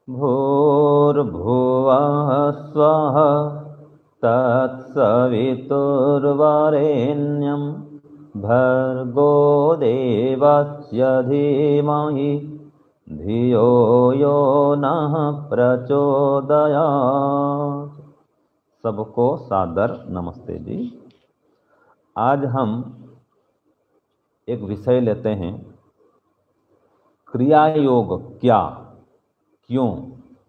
भूर्भुवः स्वः तत्सवितुर्वरेण्यं भर्गो देवस्य धीमहि धियो यो नः प्रचोदयात्। सबको सादर नमस्ते जी। आज हम एक विषय लेते हैं, क्रिया योग क्या, क्यों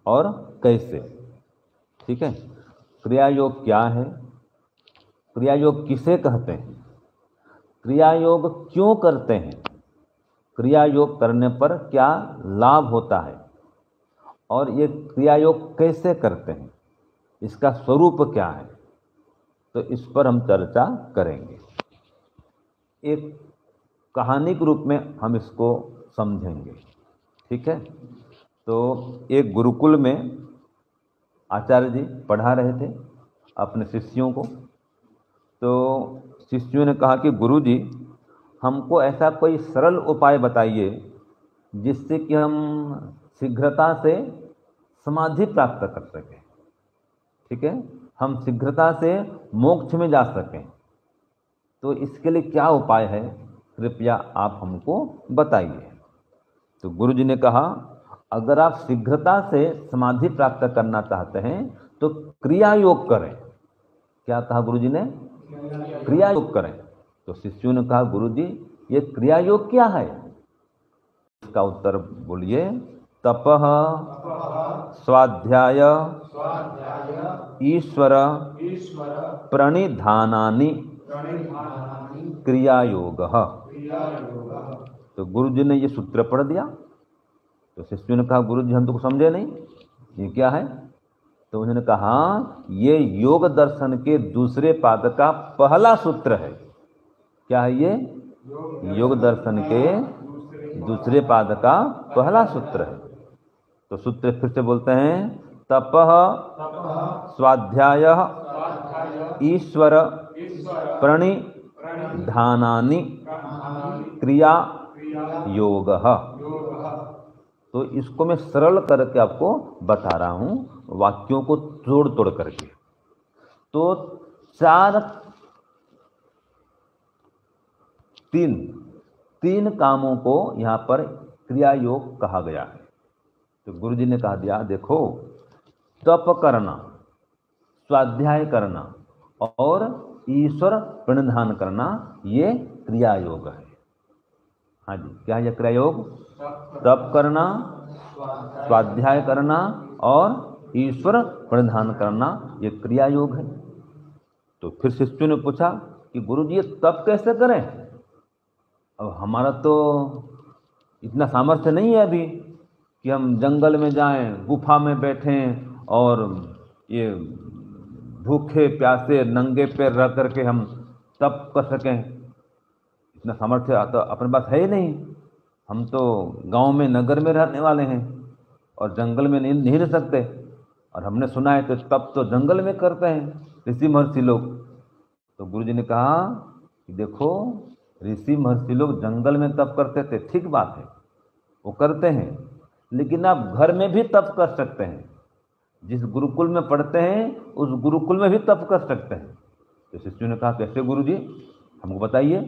और कैसे। ठीक है, क्रिया योग क्या है, क्रिया योग किसे कहते हैं, क्रिया योग क्यों करते हैं, क्रिया योग करने पर क्या लाभ होता है और ये क्रिया योग कैसे करते हैं, इसका स्वरूप क्या है, तो इस पर हम चर्चा करेंगे। एक कहानी के रूप में हम इसको समझेंगे। ठीक है, तो एक गुरुकुल में आचार्य जी पढ़ा रहे थे अपने शिष्यों को। तो शिष्यों ने कहा कि गुरु जी, हमको ऐसा कोई सरल उपाय बताइए जिससे कि हम शीघ्रता से समाधि प्राप्त कर सकें। ठीक है, हम शीघ्रता से मोक्ष में जा सकें, तो इसके लिए क्या उपाय है, कृपया आप हमको बताइए। तो गुरु जी ने कहा, अगर आप शीघ्रता से समाधि प्राप्त करना चाहते हैं तो क्रिया योग करें। क्या कहा गुरु जी ने? क्रिया योग करें। तो शिष्यों ने कहा, गुरु जी ये क्रिया योग क्या है? इसका उत्तर बोलिए, तपः स्वाध्याय ईश्वर प्रणिधानानि क्रिया योगः। तो गुरु जी ने ये सूत्र पढ़ दिया। तो शिष्यों ने कहा, गुरु जी हम तो समझे नहीं, ये क्या है? तो उन्होंने कहा, ये योग दर्शन के दूसरे पाद का पहला सूत्र है। क्या है ये? योग दर्शन के दूसरे पाद का पहला सूत्र है। तो सूत्र फिर से बोलते हैं, तपः स्वाध्याय ईश्वर प्रणिधानानि क्रिया योगः। तो इसको मैं सरल करके आपको बता रहा हूं, वाक्यों को तोड़ तोड़ करके। तो तीन कामों को यहां पर क्रिया योग कहा गया है। तो गुरु जी ने कहा दिया, देखो, तप करना, स्वाध्याय करना और ईश्वर प्रणिधान करना, ये क्रिया योग है। हाँ जी, क्या है ये क्रिया योग? तप करना, स्वाध्याय करना और ईश्वर प्रणिधान करना, ये क्रिया योग है। तो फिर शिष्यों ने पूछा कि गुरु जी ये तप कैसे करें? अब हमारा तो इतना सामर्थ्य नहीं है अभी कि हम जंगल में जाएं, गुफा में बैठें और ये भूखे प्यासे नंगे पैर रह करके हम तप कर सकें। इतना सामर्थ्य तो अपने पास है ही नहीं। हम तो गांव में, नगर में रहने वाले हैं और जंगल में नहीं रह सकते। और हमने सुना है तो तप तो जंगल में करते हैं ऋषि महर्षि लोग। तो गुरु जी ने कहा कि देखो, ऋषि महर्षि लोग जंगल में तप करते थे, ठीक बात है, वो करते हैं, लेकिन आप घर में भी तप कर सकते हैं। जिस गुरुकुल में पढ़ते हैं उस गुरुकुल में भी तप कर सकते हैं। तो शिष्यों ने कहा, कैसे गुरु जी, हमको बताइए।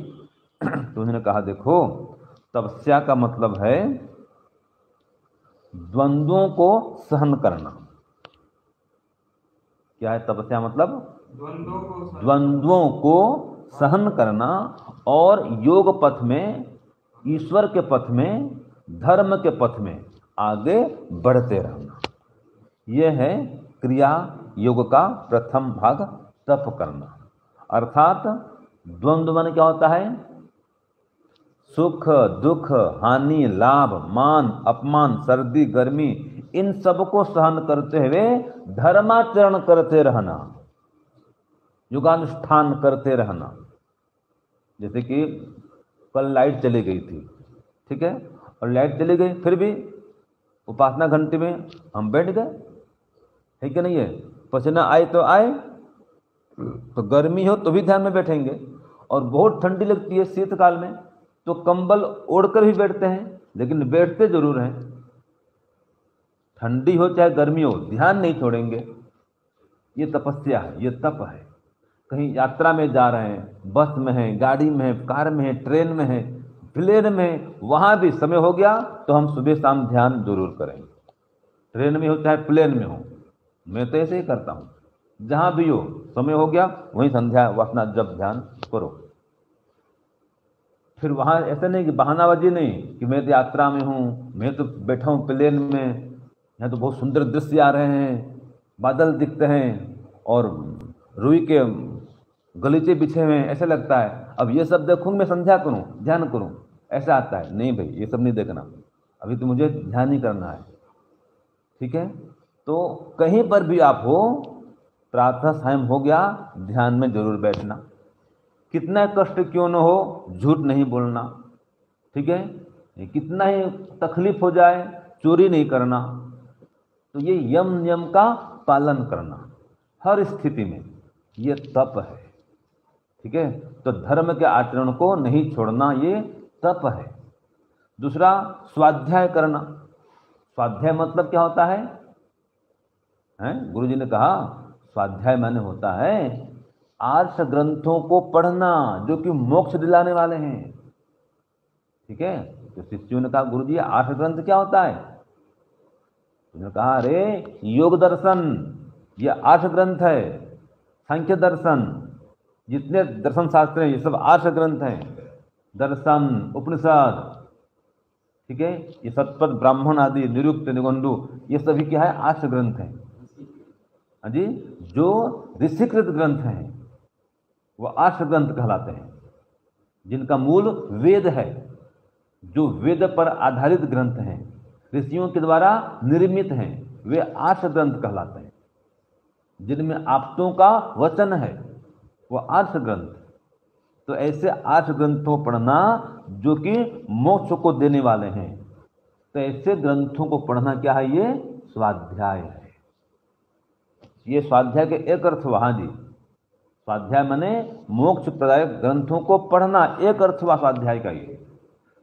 तो उन्होंने कहा, देखो, तपस्या का मतलब है द्वंद्वों को सहन करना। क्या है तपस्या मतलब? द्वंद्वों को सहन करना और योग पथ में, ईश्वर के पथ में, धर्म के पथ में आगे बढ़ते रहना। यह है क्रिया योग का प्रथम भाग, तप करना। अर्थात द्वंद्व मन क्या होता है? सुख दुख, हानि लाभ, मान अपमान, सर्दी गर्मी, इन सब को सहन करते हुए धर्माचरण करते रहना, युगानुष्ठान करते रहना। जैसे कि कल लाइट चली गई थी, ठीक है, और लाइट चली गई, फिर भी उपासना घंटे में हम बैठ गए, है कि नहीं है? पसीना आए तो आए, तो गर्मी हो तो भी ध्यान में बैठेंगे, और बहुत ठंडी लगती है शीतकाल में तो कंबल ओढ़कर भी बैठते हैं, लेकिन बैठते जरूर हैं। ठंडी हो चाहे गर्मी हो, ध्यान नहीं छोड़ेंगे। ये तपस्या है, ये तप है। कहीं यात्रा में जा रहे हैं, बस में हैं, गाड़ी में हैं, कार में हैं, ट्रेन में हैं, प्लेन में, वहां भी समय हो गया तो हम सुबह शाम ध्यान जरूर करेंगे। ट्रेन में हो चाहे प्लेन में हो, मैं तो ऐसे ही करता हूँ। जहां भी हो, समय हो गया वहीं संध्या अपना जब ध्यान करो। फिर वहां ऐसा नहीं कि बहानाबाजी नहीं कि मैं तो यात्रा में हूँ, मैं तो बैठा हूँ प्लेन में, यहाँ तो बहुत सुंदर दृश्य आ रहे हैं, बादल दिखते हैं और रुई के गलीचे बिछे हुए हैं, ऐसा लगता है अब ये सब देखूँ मैं संध्या करूँ, ध्यान करूँ, ऐसा आता है। नहीं भाई, ये सब नहीं देखना, अभी तो मुझे ध्यान ही करना है। ठीक है, तो कहीं पर भी आप हो, प्रातः सायं हो गया, ध्यान में जरूर बैठना। कितना कष्ट क्यों न हो, झूठ नहीं बोलना। ठीक है, कितना ही तकलीफ हो जाए, चोरी नहीं करना। तो ये यम नियम का पालन करना हर स्थिति में, ये तप है। ठीक है, तो धर्म के आचरण को नहीं छोड़ना, ये तप है। दूसरा, स्वाध्याय करना। स्वाध्याय मतलब क्या होता है? गुरु जी ने कहा स्वाध्याय माने होता है आर्ष ग्रंथों को पढ़ना, जो कि मोक्ष दिलाने वाले हैं। ठीक है, तो शिष्यों ने कहा गुरु जी आर्ष ग्रंथ क्या होता है? उन्होंने कहा अरे योग दर्शन ये आर्ष ग्रंथ है, सांख्य दर्शन, जितने दर्शन शास्त्र हैं ये सब आर्ष ग्रंथ हैं। दर्शन, उपनिषद, ठीक है, ये सतपथ, ब्राह्मण आदि, निरुक्त, निगंडु, ये सभी क्या है? आर्ष ग्रंथ हैं। हाँ जी, जो ऋषिकृत ग्रंथ हैं वो आर्ष ग्रंथ कहलाते हैं, जिनका मूल वेद है, जो वेद पर आधारित ग्रंथ हैं, ऋषियों के द्वारा निर्मित हैं, वे आर्ष ग्रंथ कहलाते हैं। जिनमें आप्तों का वचन है वो आर्ष ग्रंथ। तो ऐसे आर्ष ग्रंथों पढ़ना जो कि मोक्ष को देने वाले हैं, तो ऐसे ग्रंथों को पढ़ना क्या है? ये स्वाध्याय है। ये स्वाध्याय के एक अर्थ वहां जी, स्वाध्याय माने मोक्ष प्रदायक ग्रंथों को पढ़ना, एक अर्थ हुआ स्वाध्याय का ये।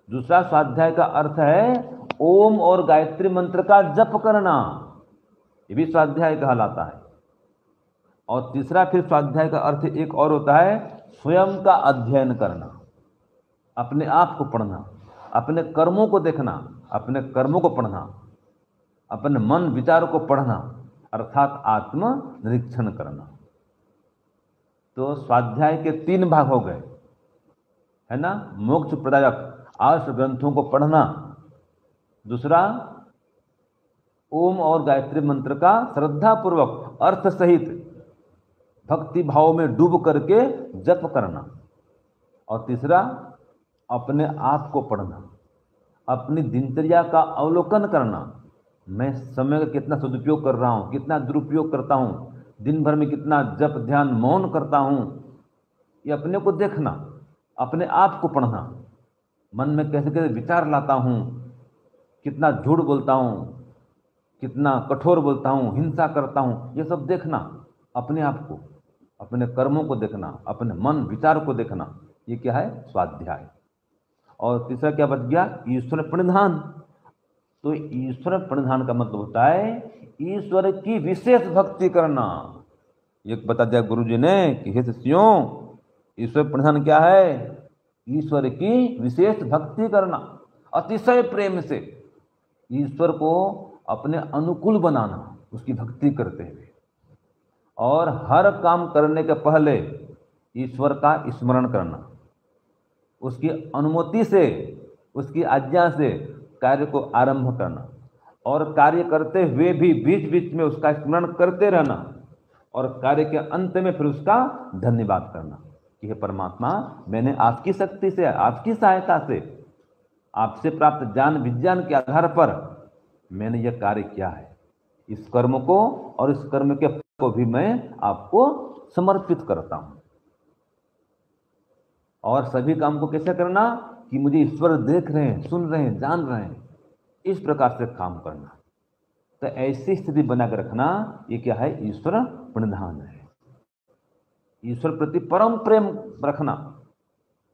दूसरा स्वाध्याय का अर्थ है ओम और गायत्री मंत्र का जप करना, ये भी स्वाध्याय कहलाता है। और तीसरा फिर स्वाध्याय का अर्थ एक और होता है स्वयं का अध्ययन करना, अपने आप को पढ़ना, अपने कर्मों को देखना, अपने कर्मों को पढ़ना, अपने मन विचारों को पढ़ना, अर्थात आत्म निरीक्षण करना। तो स्वाध्याय के 3 भाग हो गए, है ना? मोक्ष प्रदायक आर्ष ग्रंथों को पढ़ना, दूसरा ओम और गायत्री मंत्र का श्रद्धा पूर्वक अर्थ सहित भक्ति भाव में डूब करके जप करना, और तीसरा अपने आप को पढ़ना, अपनी दिनचर्या का अवलोकन करना। मैं समय का कितना सदुपयोग कर रहा हूँ, कितना दुरुपयोग करता हूँ, दिन भर में कितना जप ध्यान मौन करता हूँ, ये अपने को देखना, अपने आप को पढ़ना। मन में कैसे कैसे विचार लाता हूँ, कितना झूठ बोलता हूँ, कितना कठोर बोलता हूँ, हिंसा करता हूँ, ये सब देखना, अपने आप को, अपने कर्मों को देखना, अपने मन विचार को देखना। ये क्या है? स्वाध्याय। और तीसरा क्या बच गया? ईश्वर प्रणिधान। तो ईश्वर प्रणिधान का मतलब होता है ईश्वर की विशेष भक्ति करना। ये बता दिया गुरु जी ने कि हे शिष्यों, ईश्वर प्रणिधान क्या है? ईश्वर की विशेष भक्ति करना, अतिशय प्रेम से ईश्वर को अपने अनुकूल बनाना, उसकी भक्ति करते हुए, और हर काम करने के पहले ईश्वर का स्मरण करना, उसकी अनुमति से, उसकी आज्ञा से कार्य को आरंभ करना, और कार्य करते हुए भी बीच बीच में उसका स्मरण करते रहना, और कार्य के अंत में फिर उसका धन्यवाद करना कि हे परमात्मा, मैंने आपकी शक्ति से, आपकी सहायता से, आपसे प्राप्त ज्ञान विज्ञान के आधार पर मैंने यह कार्य किया है। इस कर्म को और इस कर्म के फल को भी मैं आपको समर्पित करता हूं। और सभी काम को कैसे करना? कि मुझे ईश्वर देख रहे हैं, सुन रहे हैं, जान रहे हैं, इस प्रकार से काम करना। तो ऐसी स्थिति बनाकर रखना, ये क्या है? ईश्वर प्रणिधान है। ईश्वर प्रति परम प्रेम रखना,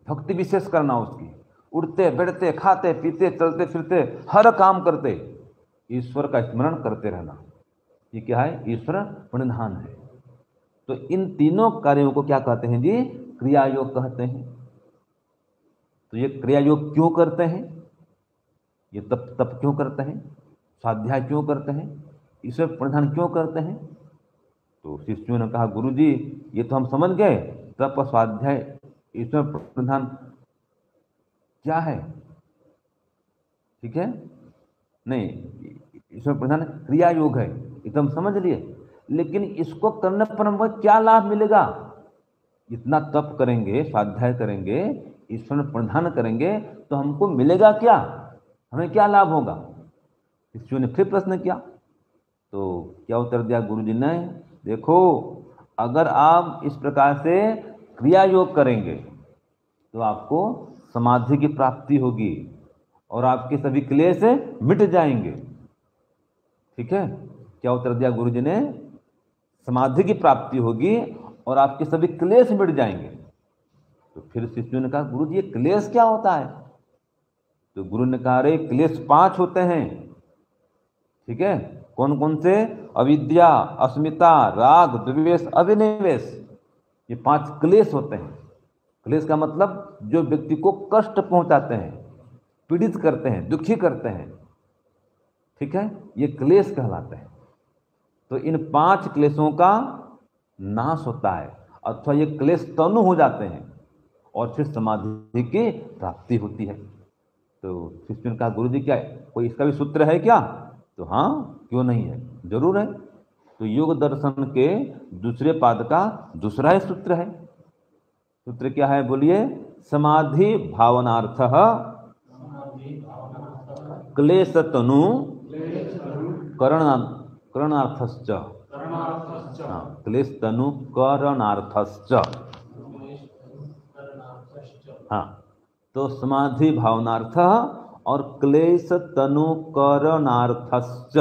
भक्ति विशेष करना उसकी, उठते बैठते खाते पीते चलते फिरते हर काम करते ईश्वर का स्मरण करते रहना, ये क्या है? ईश्वर प्रणिधान है। तो इन तीनों कार्यों को क्या कहते हैं जी? क्रिया योग कहते हैं। तो ये क्रिया योग क्यों करते हैं? ये तप क्यों करते हैं? स्वाध्याय क्यों करते हैं? ईश्वर प्रणिधान क्यों करते हैं? तो शिष्यों ने कहा, गुरु जी ये तो हम समझ गए, तप स्वाध्याय ईश्वर प्रणिधान क्या है, ठीक है, नहीं, ईश्वर प्रधान क्रिया योग है, ये तो हम समझ लिए, लेकिन इसको करने पर हमको क्या लाभ मिलेगा? इतना तप करेंगे, स्वाध्याय करेंगे, ईश्वर प्रधान करेंगे, तो हमको मिलेगा क्या? हमें क्या लाभ होगा? शिष्यों ने फिर प्रश्न किया। तो क्या उत्तर दिया गुरु जी ने? देखो, अगर आप इस प्रकार से क्रिया योग करेंगे तो आपको समाधि की प्राप्ति होगी और आपके सभी क्लेश मिट जाएंगे। ठीक है, क्या उत्तर दिया गुरु जी ने? समाधि की प्राप्ति होगी और आपके सभी क्लेश मिट जाएंगे। तो फिर शिष्यों ने कहा, गुरु जी ये क्लेश क्या होता है? तो गुरु ने कहा, अरे क्लेश 5 होते हैं। ठीक है, कौन कौन से? अविद्या, अस्मिता, राग, द्वेष, अभिनिवेश, ये 5 क्लेश होते हैं। क्लेश का मतलब जो व्यक्ति को कष्ट पहुंचाते हैं, पीड़ित करते हैं, दुखी करते हैं, ठीक है, ये क्लेश कहलाते हैं। तो इन 5 क्लेशों का नाश होता है अथवा ये क्लेश तनु हो जाते हैं और फिर समाधि की प्राप्ति होती है। तो शिष्य ने कहा, गुरु जी क्या कोई इसका भी सूत्र है क्या? तो हाँ, क्यों नहीं है, जरूर है। तो योग दर्शन के दूसरे पाद का दूसरा ही सूत्र है। सूत्र क्या है बोलिए? समाधि भावनार्थः क्लेश तनु करणार्थश्च। हाँ, क्लेश तनु करणार्थश्च। हाँ, तो समाधि भावनार्थ और क्लेश तनु करणार्थश्च,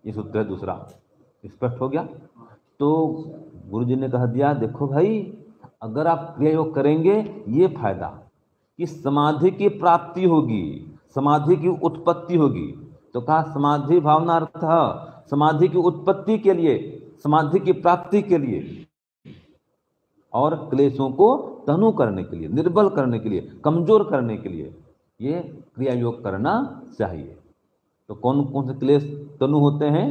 ये सूत्र है दूसरा। स्पष्ट हो गया? तो गुरुजी ने कह दिया, देखो भाई, अगर आप क्रिया योग करेंगे ये फायदा कि समाधि की प्राप्ति होगी, समाधि की उत्पत्ति होगी। तो कहा समाधि भावनार्थ, समाधि की उत्पत्ति के लिए, समाधि की प्राप्ति के लिए, और क्लेशों को तनु करने के लिए, निर्बल करने के लिए, कमजोर करने के लिए ये क्रिया योग करना चाहिए। तो कौन कौन से क्लेश तनु होते हैं?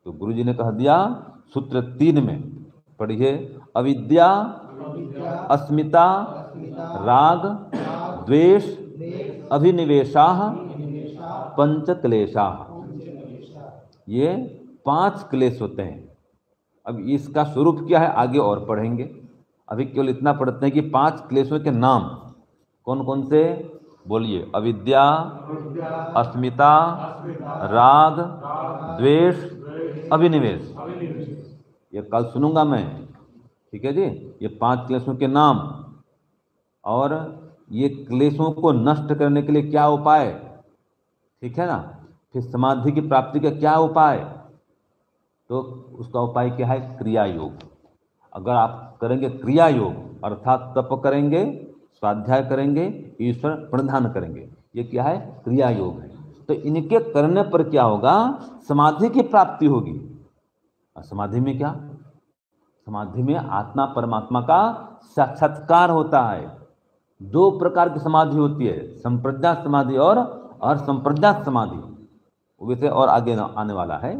तो गुरुजी ने कह दिया सूत्र 3 में पढ़िए, अविद्या, अस्मिता, राग, द्वेष, अभिनिवेशा, पंच क्लेशा, ये 5 क्लेश होते हैं। अब इसका स्वरूप क्या है आगे और पढ़ेंगे, अभी केवल इतना पढ़ते हैं कि 5 क्लेशों के नाम कौन कौन से बोलिए? अविद्या, अस्मिता, राग, द्वेष, अभिनिवेश। ये कल सुनूंगा मैं, ठीक है जी, ये 5 क्लेशों के नाम और ये क्लेशों को नष्ट करने के लिए क्या उपाय, ठीक है ना, फिर समाधि की प्राप्ति का क्या उपाय। तो उसका उपाय क्या है? क्रिया योग। अगर आप करेंगे क्रिया योग अर्थात तप करेंगे, स्वाध्याय करेंगे, ईश्वर प्रणिधान करेंगे, ये क्या है? क्रिया योग है। तो इनके करने पर क्या होगा? समाधि की प्राप्ति होगी। और समाधि में क्या? समाधि में आत्मा परमात्मा का साक्षात्कार होता है। 2 प्रकार की समाधि होती है, संप्रज्ञात समाधि और असंप्रज्ञात समाधि, वैसे और आगे आने वाला है।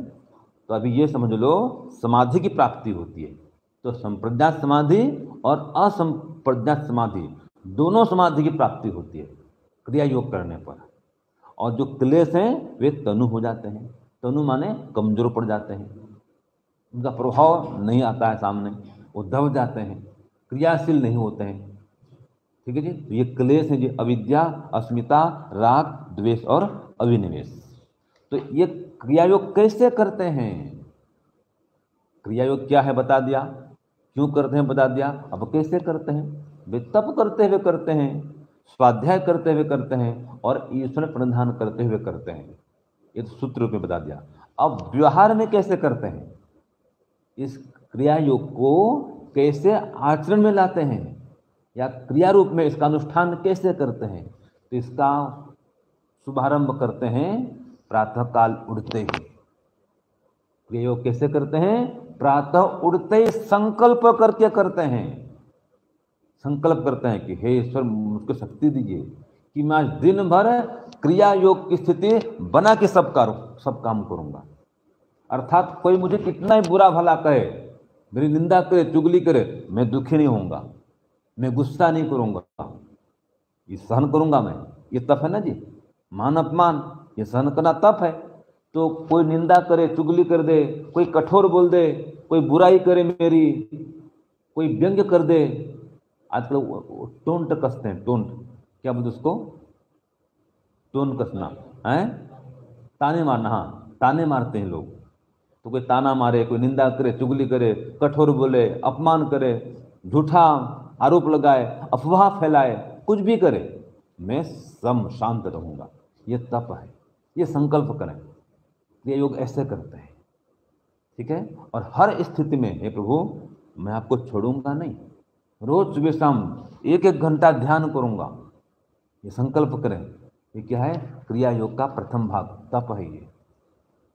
तो अभी ये समझ लो, समाधि की प्राप्ति होती है। तो संप्रज्ञात समाधि और असंप्रज्ञात समाधि, दोनों समाधि की प्राप्ति होती है क्रिया योग करने पर। और जो क्लेश हैं वे तनु हो जाते हैं। तनु माने कमजोर पड़ जाते हैं, उनका प्रभाव नहीं आता है सामने, वो दब जाते हैं, क्रियाशील नहीं होते हैं। ठीक है जी, तो ये क्लेश है जी, अविद्या, अस्मिता, राग, द्वेष और अभिनिवेश। तो ये क्रिया योग कैसे करते हैं? क्रिया योग क्या है बता दिया, क्यों करते हैं बता दिया, अब कैसे करते हैं? वे तप करते हुए करते हैं, स्वाध्याय करते हुए करते हैं और ईश्वर प्रणिधान करते हुए करते हैं। ये तो सूत्र रूप में बता दिया। अब व्यवहार में कैसे करते हैं? इस क्रिया योग को कैसे आचरण में लाते हैं या क्रिया रूप में इसका अनुष्ठान कैसे करते हैं? तो इसका शुभारंभ करते हैं प्रातः काल उठते ही। क्रिया योग कैसे करते हैं? प्रातः उठते ही संकल्प करके करते हैं। संकल्प करते हैं कि हे ईश्वर मुझको शक्ति दीजिए कि मैं आज दिन भर क्रिया योग की स्थिति बना के सब काम करूंगा। अर्थात कोई मुझे कितना ही बुरा भला कहे, मेरी निंदा करे, चुगली करे, मैं दुखी नहीं होऊंगा, मैं गुस्सा नहीं करूंगा, ये सहन करूंगा मैं। ये तप है ना जी, मान अपमान ये सहन करना तप है। तो कोई निंदा करे, चुगली कर दे, कोई कठोर बोल दे, कोई बुराई करे मेरी, कोई व्यंग्य कर दे, आजकल टोंट कसते हैं, टोंट क्या बोलते उसको, टोन कसना है, ताने मारना, हाँ ताने मारते हैं लोग। तो कोई ताना मारे, कोई निंदा करे, चुगली करे, कठोर बोले, अपमान करे, झूठा आरोप लगाए, अफवाह फैलाए, कुछ भी करे, मैं शांत रहूंगा। ये तप है, ये संकल्प करें। ये योग ऐसे करते हैं, ठीक है। और हर स्थिति में हे प्रभु मैं आपको छोड़ूंगा नहीं, रोज सुबह शाम 1-1 घंटा ध्यान करूंगा, ये संकल्प करें। ये क्या है? क्रिया योग का प्रथम भाग, तप है ये।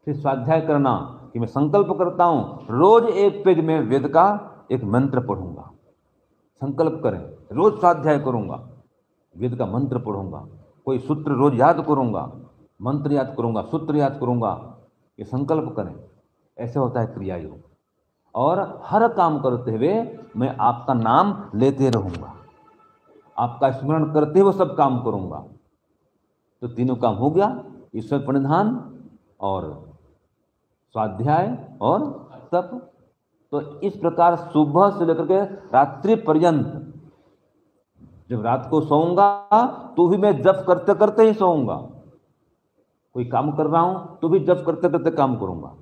फिर स्वाध्याय करना कि मैं संकल्प करता हूं रोज 1 पेज में वेद का एक मंत्र पढ़ूंगा। संकल्प करें, रोज स्वाध्याय करूंगा, वेद का मंत्र पढ़ूंगा, कोई सूत्र रोज याद करूंगा, मंत्र याद करूंगा, सूत्र याद करूंगा, ये संकल्प करें। ऐसे होता है क्रिया योग। और हर काम करते हुए मैं आपका नाम लेते रहूंगा, आपका स्मरण करते हुए सब काम करूंगा। तो तीनों काम हो गया, ईश्वर प्रणिधान और स्वाध्याय और तप। तो इस प्रकार सुबह से लेकर के रात्रि पर्यंत, जब रात को सोऊंगा तो भी मैं जप करते करते ही सोऊंगा, कोई काम कर रहा हूं तो भी जप करते करते काम करूंगा,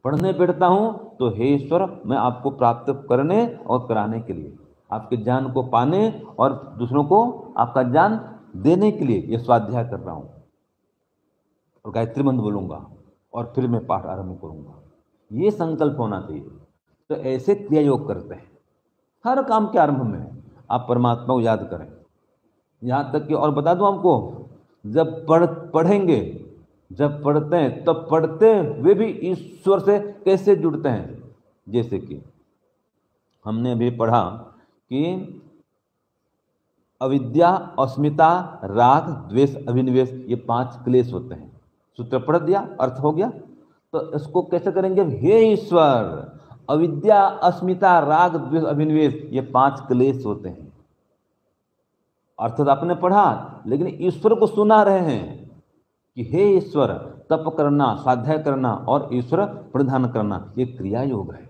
पढ़ने बैठता हूं तो हे ईश्वर मैं आपको प्राप्त करने और कराने के लिए, आपके ज्ञान को पाने और दूसरों को आपका ज्ञान देने के लिए ये स्वाध्याय कर रहा हूं, और गायत्री मंत्र बोलूंगा और फिर मैं पाठ आरंभ करूंगा। ये संकल्प होना चाहिए। तो ऐसे क्रिया योग करते हैं। हर काम के आरंभ में आप परमात्मा को याद करें। यहाँ तक कि और बता दूं आपको, जब पढ़ेंगे, जब पढ़ते हैं तब पढ़ते हुए भी ईश्वर से कैसे जुड़ते हैं। जैसे कि हमने अभी पढ़ा कि अविद्या, अस्मिता, राग, द्वेष, अभिनिवेश, ये 5 क्लेश होते हैं। सूत्र पढ़ दिया, अर्थ हो गया। तो इसको कैसे करेंगे? हे ईश्वर, अविद्या, अस्मिता, राग, द्वेष, अभिनिवेश, ये 5 क्लेश होते हैं। अर्थ तो आपने पढ़ा, लेकिन ईश्वर को सुना रहे हैं कि हे ईश्वर, तप करना, स्वाध्याय करना और ईश्वर प्रधान करना, ये क्रिया योग है।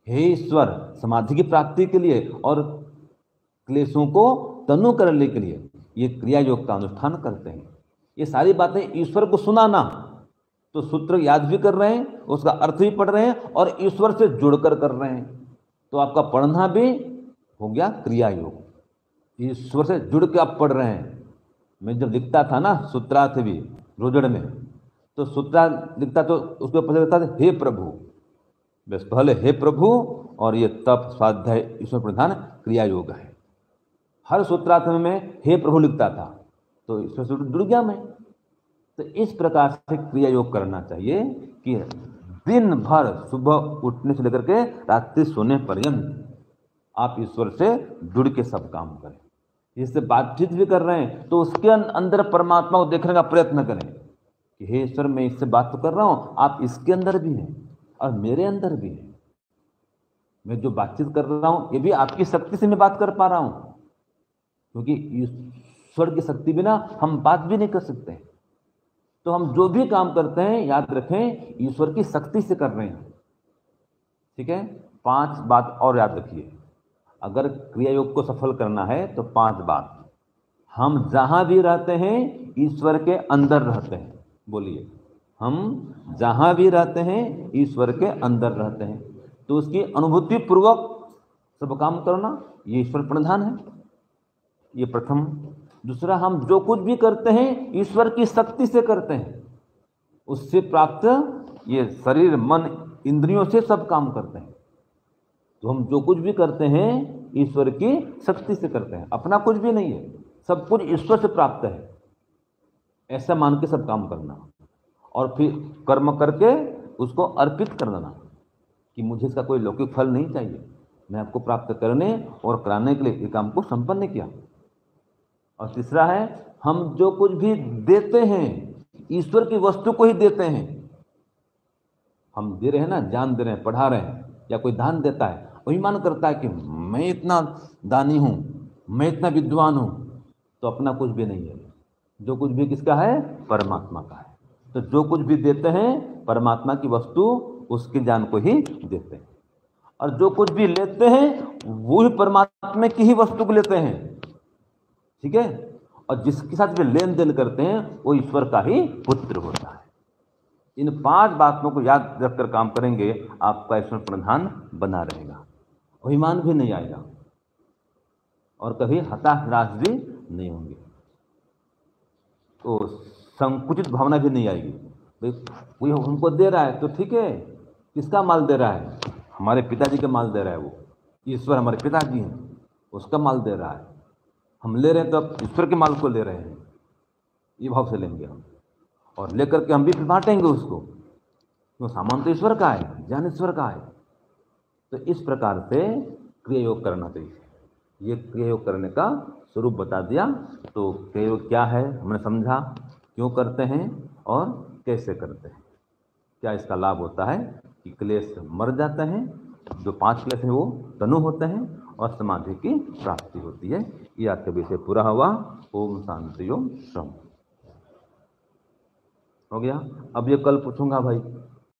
हे ईश्वर, समाधि की प्राप्ति के लिए और क्लेशों को तनु करने के लिए ये क्रिया योग का अनुष्ठान करते हैं। ये सारी बातें ईश्वर को सुनाना, तो सूत्र याद भी कर रहे हैं, उसका अर्थ भी पढ़ रहे हैं और ईश्वर से जुड़कर कर रहे हैं। तो आपका पढ़ना भी हो गया क्रिया योग, ईश्वर से जुड़ के आप पढ़ रहे हैं। मैं जब लिखता था ना सूत्रार्थ भी रोजड़ में, तो सूत्रार्थ लिखता तो उसके पहले लिखता था हे प्रभु, बस पहले हे प्रभु, और ये तप, स्वाध्याय, ईश्वर प्रधान क्रिया योग है। हर सूत्रार्थ में मैं हे प्रभु लिखता था, तो ईश्वर से जुड़ गया मैं। तो इस प्रकार से क्रिया योग करना चाहिए कि दिन भर सुबह उठने से लेकर के रात्रि सोने पर्यंत आप ईश्वर से जुड़ के सब काम करें। इससे बातचीत भी कर रहे हैं तो उसके अंदर परमात्मा को देखने का प्रयत्न करें कि हे ईश्वर, मैं इससे बात तो कर रहा हूं, आप इसके अंदर भी हैं और मेरे अंदर भी हैं। मैं जो बातचीत कर रहा हूं ये भी आपकी शक्ति से मैं बात कर पा रहा हूं, क्योंकि ईश्वर की शक्ति बिना हम बात भी नहीं कर सकते। तो हम जो भी काम करते हैं याद रखें ईश्वर की शक्ति से कर रहे हैं। ठीक है, 5 बात और याद रखिए। अगर क्रिया योग को सफल करना है तो 5 बात। हम जहां भी रहते हैं ईश्वर के अंदर रहते हैं। बोलिए, हम जहां भी रहते हैं ईश्वर के अंदर रहते हैं। तो उसकी अनुभूति पूर्वक सब काम करना, ये ईश्वर प्रधान है, ये प्रथम। दूसरा, हम जो कुछ भी करते हैं ईश्वर की शक्ति से करते हैं, उससे प्राप्त ये शरीर, मन, इंद्रियों से सब काम करते हैं। तो हम जो कुछ भी करते हैं ईश्वर की शक्ति से करते हैं, अपना कुछ भी नहीं है, सब कुछ ईश्वर से प्राप्त है, ऐसा मान के सब काम करना। और फिर कर्म करके उसको अर्पित कर देना कि मुझे इसका कोई लौकिक फल नहीं चाहिए, मैं आपको प्राप्त करने और कराने के लिए ये काम को संपन्न किया। और तीसरा है, हम जो कुछ भी देते हैं ईश्वर की वस्तु को ही देते हैं। हम दे रहे हैं ना, जान दे रहे हैं, पढ़ा रहे हैं, या कोई दान देता है, अभिमान करता है कि मैं इतना दानी हूं, मैं इतना विद्वान हूं, तो अपना कुछ भी नहीं है। जो कुछ भी किसका है? परमात्मा का है। तो जो कुछ भी देते हैं परमात्मा की वस्तु, उसकी जान को ही देते हैं। और जो कुछ भी लेते हैं वो ही परमात्मा की ही वस्तु को लेते हैं, ठीक है। और जिसके साथ भी लेन देन करते हैं वो ईश्वर का ही पुत्र होता है। इन 5 बातों को याद रखकर काम करेंगे, आपका ईश्वर प्रधान बना रहेगा, अभिमान भी नहीं आएगा और कभी हताश निराश भी नहीं होंगे, तो संकुचित भावना भी नहीं आएगी। भाई कोई हमको दे रहा है तो ठीक है, किसका माल दे रहा है? हमारे पिताजी का माल दे रहा है, वो ईश्वर हमारे पिताजी हैं, उसका माल दे रहा है। हम ले रहे हैं तो अब ईश्वर के माल को ले रहे हैं, ये भाव से लेंगे हम, और लेकर के हम भी फिर बांटेंगे उसको, क्यों? सामान तो ईश्वर का है, ज्ञान ईश्वर का है। तो इस प्रकार से क्रिया योग करना चाहिए। ये क्रिया योग करने का स्वरूप बता दिया। तो क्रिया योग क्या है हमने समझा, क्यों करते हैं और कैसे करते हैं, क्या इसका लाभ होता है कि क्लेश मर जाते हैं, जो 5 क्लेश हैं वो तनु होते हैं और समाधि की प्राप्ति होती है। ये आपके विषय पूरा हुआ। ओम शांति ओम श्रम हो गया। अब ये कल पूछूंगा भाई